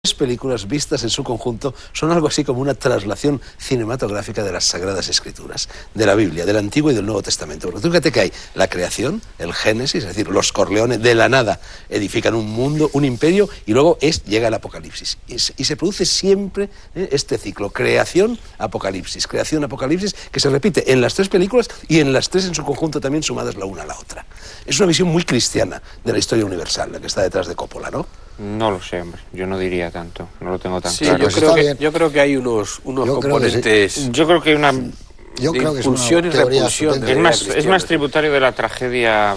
Las películas vistas en su conjunto son algo así como una traslación cinematográfica de las Sagradas Escrituras, de la Biblia, del Antiguo y del Nuevo Testamento. Porque tú fíjate que hay la creación, el Génesis, es decir, los Corleones de la nada edifican un mundo, un imperio, y luego llega el Apocalipsis. Y se produce siempre este ciclo, creación, apocalipsis, que se repite en las tres películas y en las tres en su conjunto también sumadas la una a la otra. Es una visión muy cristiana de la historia universal, la que está detrás de Coppola, ¿no? No lo sé, hombre. Yo no diría tanto. No lo tengo tan sí, claro. Yo creo que hay unos componentes. Sí. Yo creo que hay una impulsión y repulsión. Es más tributario de la tragedia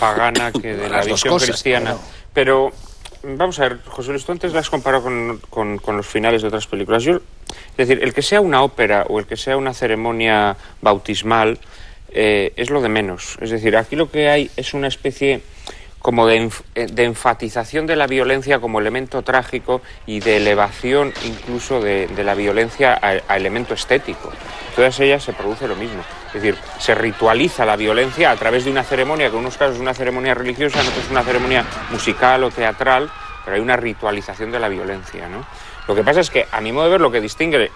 pagana que de la visión cristiana. Pero vamos a ver, José Luis, tú antes la has comparado con los finales de otras películas. Es decir, el que sea una ópera o el que sea una ceremonia bautismal es lo de menos. Es decir, aquí lo que hay es una especie como de enfatización de la violencia como elemento trágico y de elevación incluso de la violencia a elemento estético. En todas ellas se produce lo mismo. Es decir, se ritualiza la violencia a través de una ceremonia, que en unos casos es una ceremonia religiosa, en otros es una ceremonia musical o teatral, pero hay una ritualización de la violencia, ¿no? Lo que pasa es que, a mi modo de ver, lo que distingue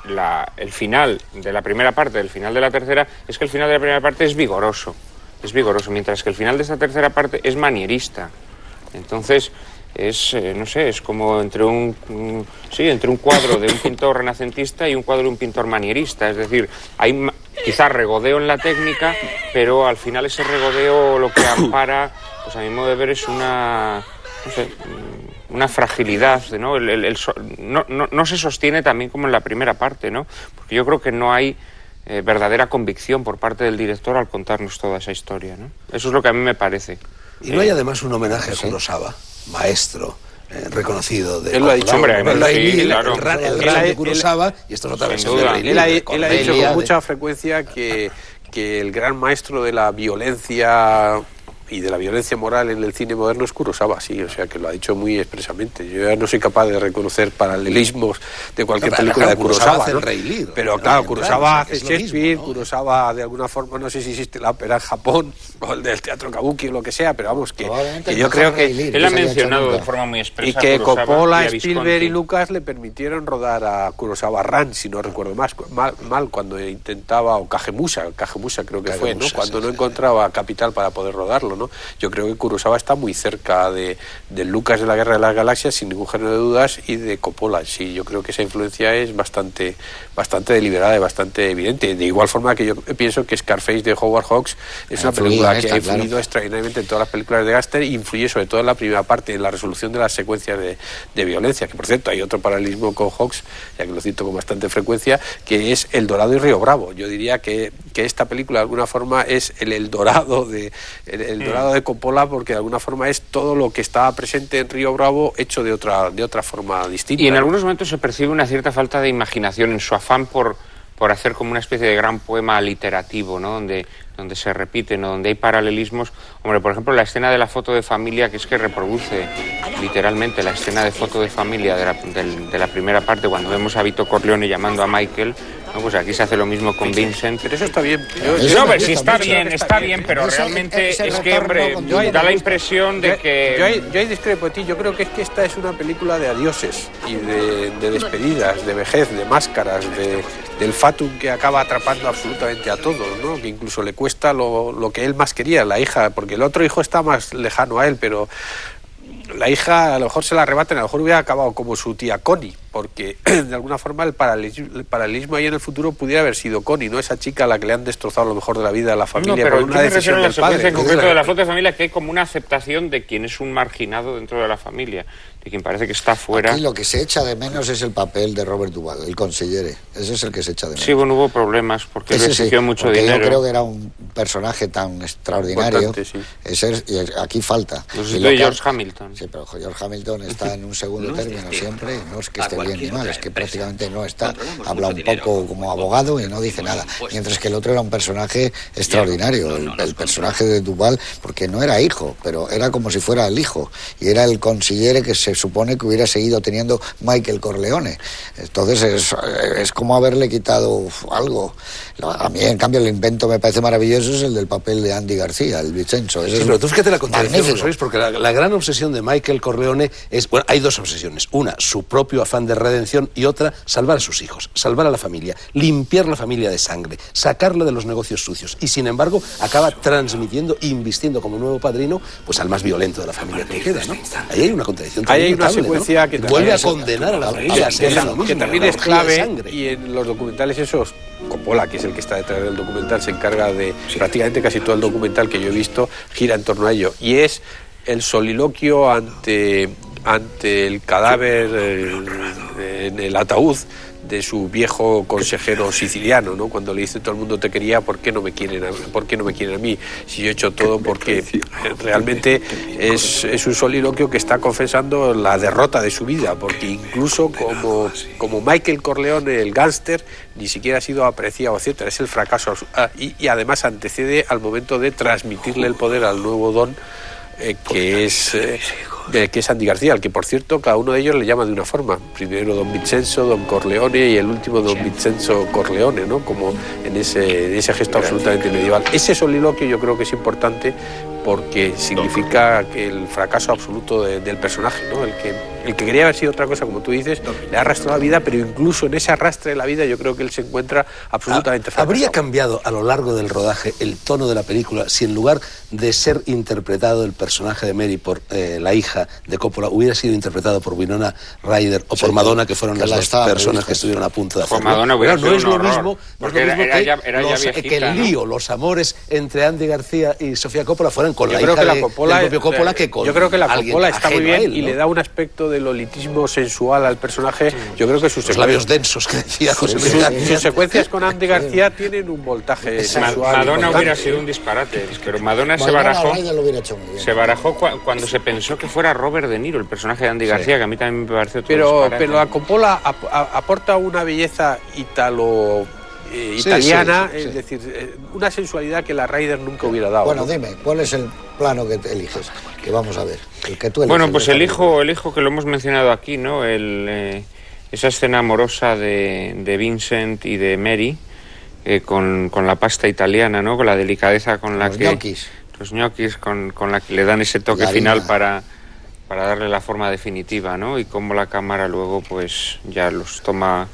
el final de la primera parte del final de la tercera es que el final de la primera parte es vigoroso, mientras que el final de esta tercera parte es manierista. Entonces, no sé, es como entre un cuadro de un pintor renacentista y un cuadro de un pintor manierista. Es decir, hay quizás regodeo en la técnica, pero al final ese regodeo lo que ampara, pues a mi modo de ver, es una fragilidad, ¿no? No se sostiene también como en la primera parte, ¿no? Porque yo creo que no hay verdadera convicción por parte del director al contarnos toda esa historia, ¿no? Eso es lo que a mí me parece. Y no hay además un homenaje a Kurosawa, maestro reconocido de... Él lo ha dicho, hombre, el rap de Kurosawa, y esto es otra versión de Ray Lee. Él ha dicho con mucha frecuencia que el gran maestro de la violencia y de la violencia moral en el cine moderno es Kurosawa, sí, o sea que lo ha dicho muy expresamente. Yo ya no soy capaz de reconocer paralelismos de cualquier película de Kurosawa, ¿no? Pero claro, Kurosawa hace Shakespeare, ¿no? Kurosawa de alguna forma, no sé si existe la ópera en Japón o el del teatro kabuki o lo que sea, pero vamos, que yo creo que él ha mencionado de forma muy expresa y que Coppola, Spielberg y Lucas le permitieron rodar a Kurosawa Ran, si no recuerdo mal cuando intentaba, o Kagemusha creo que fue, ¿no? Cuando no encontraba capital para poder rodarlo, ¿no? Yo creo que Kurosawa está muy cerca de Lucas de la Guerra de las Galaxias, sin ningún género de dudas, y de Coppola. Sí, yo creo que esa influencia es bastante deliberada y bastante evidente. De igual forma que yo pienso que Scarface de Howard Hawks es una película que ha influido extraordinariamente en todas las películas de Gaster, y influye sobre todo en la primera parte, en la resolución de las secuencias de violencia, que por cierto hay otro paralelismo con Hawks, ya que lo cito con bastante frecuencia, que es El Dorado y Río Bravo. Yo diría que esta película de alguna forma es el Dorado de Coppola, porque de alguna forma es todo lo que estaba presente en Río Bravo hecho de otra forma distinta. Y en algunos momentos se percibe una cierta falta de imaginación en su afán por hacer como una especie de gran poema literativo, ¿no? Donde se repite, ¿no? Donde hay paralelismos. Hombre, por ejemplo, la escena de la foto de familia, que es que reproduce literalmente la escena de foto de familia de la primera parte, cuando vemos a Vito Corleone llamando a Michael, ¿no? Pues aquí se hace lo mismo con Vincent. Pero eso está bien. Sí, está bien, pero realmente es que, hombre, da la impresión de que... Yo ahí discrepo de ti. Yo creo que esta es una película de adioses y de despedidas, de vejez, de máscaras, del fatum que acaba atrapando absolutamente a todos, ¿no? Que incluso le cuesta lo que él más quería, la hija, porque el otro hijo está más lejano a él, pero la hija a lo mejor se la arrebatan, a lo mejor hubiera acabado como su tía Connie, porque de alguna forma el paralelismo ahí en el futuro pudiera haber sido Connie, no esa chica a la que le han destrozado lo mejor de la vida a la familia por una decisión del padre. En concreto de la foto de familia, que hay como una aceptación de quien es un marginado dentro de la familia, de quien parece que está fuera. Aquí lo que se echa de menos es el papel de Robert Duvall, el consellere. Ese es el que se echa de menos. Sí, bueno, hubo problemas porque le exigió mucho dinero. Yo creo que era un personaje tan extraordinario. Sí. Y aquí falta. George Hamilton. Sí, pero George Hamilton está en un segundo término siempre, y no es que esté bien ni mal, es que prácticamente no está, habla un poco como abogado y no dice nada, mientras que el otro era un personaje extraordinario, el personaje de Duvall, porque no era hijo, pero era como si fuera el hijo, y era el consillere que se supone que hubiera seguido teniendo Michael Corleone. Entonces es como haberle quitado algo. A mí, en cambio, el invento me parece maravilloso, es el del papel de Andy García, el Vincenzo. Sí, pero tú fíjate la contradicción, ¿sabéis? Porque la gran obsesión de Michael Corleone es, bueno, hay dos obsesiones. Una, su propio afán de redención, y otra, salvar a sus hijos, salvar a la familia, limpiar la familia de sangre, sacarla de los negocios sucios. Y sin embargo, acaba transmitiendo, invistiendo como nuevo padrino, pues al más violento de la familia que queda, ¿no? Ahí hay una contradicción. Ahí hay una notable, secuencia, ¿no?, que vuelve a condenar a la familia, que también es clave, y en los documentales esos, Coppola, que es el que está detrás del documental, se encarga de prácticamente casi todo el documental que yo he visto gira en torno a ello, y es el soliloquio ante el cadáver en el ataúd de su viejo consejero siciliano, ¿no? Cuando le dice todo el mundo te quería, ¿por qué no me quieren a mí? Si yo he hecho todo, porque realmente es un soliloquio que está confesando la derrota de su vida, porque incluso como Michael Corleone, el gángster, ni siquiera ha sido apreciado, etcétera. Es el fracaso y además antecede al momento de transmitirle el poder al nuevo don, que es Andy García, al que, por cierto, cada uno de ellos le llama de una forma. Primero don Vincenzo, don Corleone, y el último don Vincenzo Corleone, ¿no? Como en ese gesto absolutamente medieval. Ese soliloquio yo creo que es importante porque significa que el fracaso absoluto del personaje, ¿no? El que quería haber sido otra cosa, como tú dices, le ha arrastrado la vida, pero incluso en ese arrastre de la vida yo creo que él se encuentra absolutamente fracasado. ¿Habría cambiado a lo largo del rodaje el tono de la película si en lugar de ser interpretado el personaje de Mary por la hija de Coppola hubiera sido interpretado por Winona Ryder o por Madonna, que fueron las dos personas que estuvieron a punto de hacerlo? Madonna no es lo horror, mismo, que el lío, los amores entre Andy García y Sofía Coppola fueran con la hija del propio Coppola, que con yo creo que la Coppola está muy bien, él, ¿no? Y le da un aspecto de lolitismo sensual al personaje. Yo creo que sus labios densos que decía José Miguel. Sus secuencias con Andy García tienen un voltaje sensual. Madonna hubiera sido un disparate, pero Madonna se barajó cuando se pensó que fuera Robert De Niro el personaje de Andy García, que a mí también me pareció todo disparate. Pero la Coppola aporta una belleza italiana, es decir, una sensualidad que la Ryder nunca hubiera dado. Bueno, ¿no? Dime, ¿cuál es el plano que te eliges? Que vamos a ver. El que tú eliges. Bueno, pues elijo que lo hemos mencionado aquí, ¿no? Esa escena amorosa de Vincent y de Mary, con la pasta italiana, ¿no? Con la delicadeza con la los ñoquis, con la que le dan ese toque final para darle la forma definitiva, ¿no? Y cómo la cámara luego pues ya los toma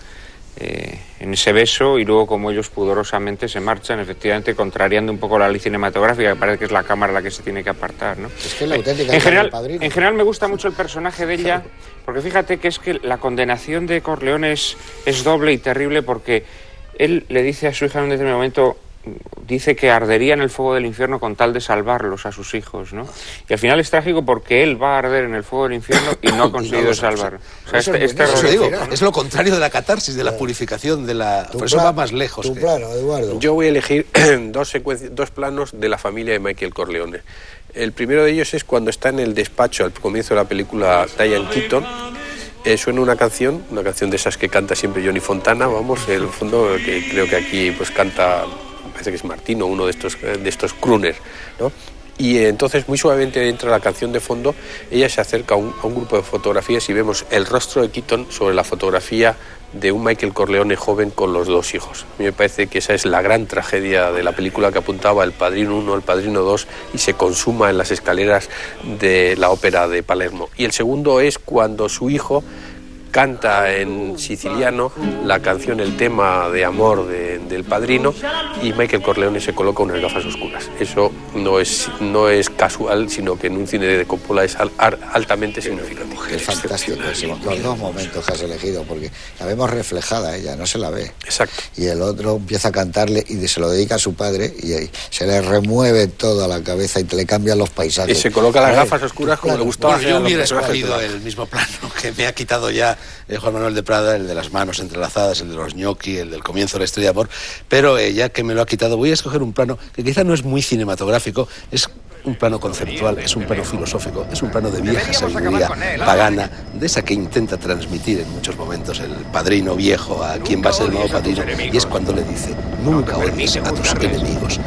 en ese beso, y luego como ellos pudorosamente se marchan, efectivamente contrariando un poco la ley cinematográfica, que parece que es la cámara la que se tiene que apartar, ¿no? Es que la auténtica en general me gusta mucho el personaje de ella, porque fíjate que es que la condenación de Corleone es doble y terrible, porque él le dice a su hija en un determinado momento, dice que ardería en el fuego del infierno con tal de salvarlos a sus hijos, ¿no? Y al final es trágico porque él va a arder en el fuego del infierno y no ha conseguido salvarlo. O sea, es lo contrario de la catarsis, de la purificación, por eso va más lejos. Tu plano, Eduardo. Yo voy a elegir dos planos de la familia de Michael Corleone. El primero de ellos es cuando está en el despacho al comienzo de la película Diane Keaton. Suena una canción de esas que canta siempre Johnny Fontana, vamos, el fondo que creo que aquí pues canta, parece que es Martino, uno de estos crooners, ¿no? Y entonces muy suavemente entra la canción de fondo, ella se acerca a un grupo de fotografías y vemos el rostro de Keaton sobre la fotografía de un Michael Corleone joven con los dos hijos. A mí me parece que esa es la gran tragedia de la película, que apuntaba El Padrino 1, El Padrino 2 y se consuma en las escaleras de la ópera de Palermo. Y el segundo es cuando su hijo canta en siciliano la canción, el tema de amor del Padrino, y Michael Corleone se coloca unas gafas oscuras. Eso no es casual, sino que en un cine de Coppola es altamente significativo. Es fantástico, los dos momentos que has elegido, porque la vemos reflejada ella, no se la ve. Exacto. Y el otro empieza a cantarle y se lo dedica a su padre y se le remueve toda la cabeza y le cambian los paisajes. Y se coloca las gafas oscuras como le gustaba. Bueno, yo hubiera escogido el mismo plano que me ha quitado ya Juan Manuel de Prada, el de las manos entrelazadas, el de los ñoqui, el del comienzo de la historia de amor, pero ya que me lo ha quitado voy a escoger un plano que quizá no es muy cinematográfico, cinematográfico es un plano conceptual, es un plano filosófico, es un plano de vieja sabiduría pagana, de esa que intenta transmitir en muchos momentos el padrino viejo a quien va a ser el nuevo padrino, y es cuando le dice: nunca odies a tus enemigos,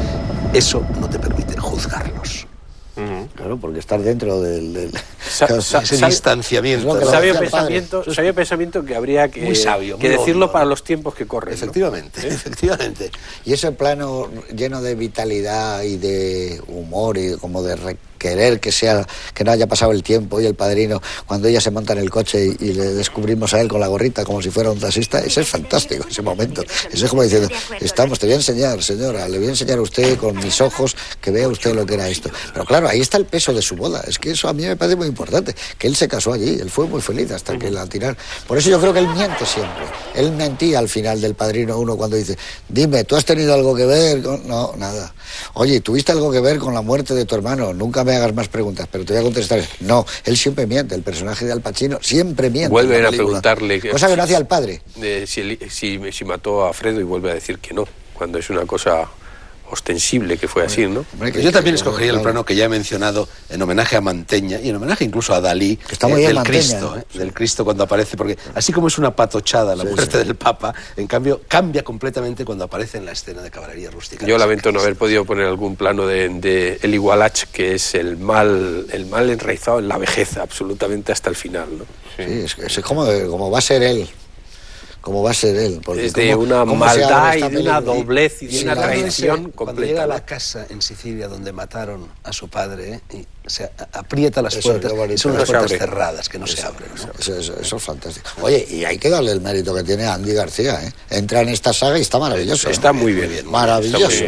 eso no te permite juzgarlos. Claro, porque estar dentro del ese distanciamiento. Sabio pensamiento que habría que, muy sabio, que muy decirlo hondo, para los tiempos que corren. Efectivamente, ¿no? Efectivamente. Y ese plano lleno de vitalidad y de humor y como de querer que no haya pasado el tiempo, y el padrino, cuando ella se monta en el coche y le descubrimos a él con la gorrita como si fuera un taxista, ese es fantástico, ese momento. Ese es como diciendo: te voy a enseñar, señora, le voy a enseñar a usted con mis ojos que vea usted lo que era esto. Pero claro, ahí está el peso de su boda. Es que eso a mí me parece muy importante, que él se casó allí, él fue muy feliz hasta que la tiraron. Por eso yo creo que él miente siempre. Él mentía al final del Padrino 1 cuando dice: dime, ¿tú has tenido algo que ver con...? No, nada. Oye, ¿tuviste algo que ver con la muerte de tu hermano? Nunca me hagas más preguntas, pero te voy a contestar. No, él siempre miente. El personaje de Al Pacino siempre miente. Vuelven a preguntarle... Cosa que no hacía el padre. Si mató a Fredo, y vuelve a decir que no, cuando es una cosa ostensible que fue así, ¿no? Yo también escogería el plano que ya he mencionado en homenaje a Mantegna y en homenaje incluso a Dalí, del Cristo, del Cristo cuando aparece, porque así como es una patochada la muerte del Papa, en cambio cambia completamente cuando aparece en la escena de caballería rústica. Yo lamento no haber podido poner algún plano de el Igualach, que es el mal enraizado en la vejez, absolutamente hasta el final, ¿no? Sí, es como va a ser él. Como va a ser él. Porque es de una maldad y de una doblez y de una traición completa. Cuando llega a la casa en Sicilia donde mataron a su padre, y se aprieta las puertas, son unas puertas cerradas que no se abren, ¿no? Eso es fantástico. Oye, y hay que darle el mérito que tiene a Andy García, ¿eh? Entra en esta saga y está maravilloso. Está muy bien. Maravilloso,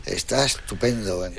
está estupendo.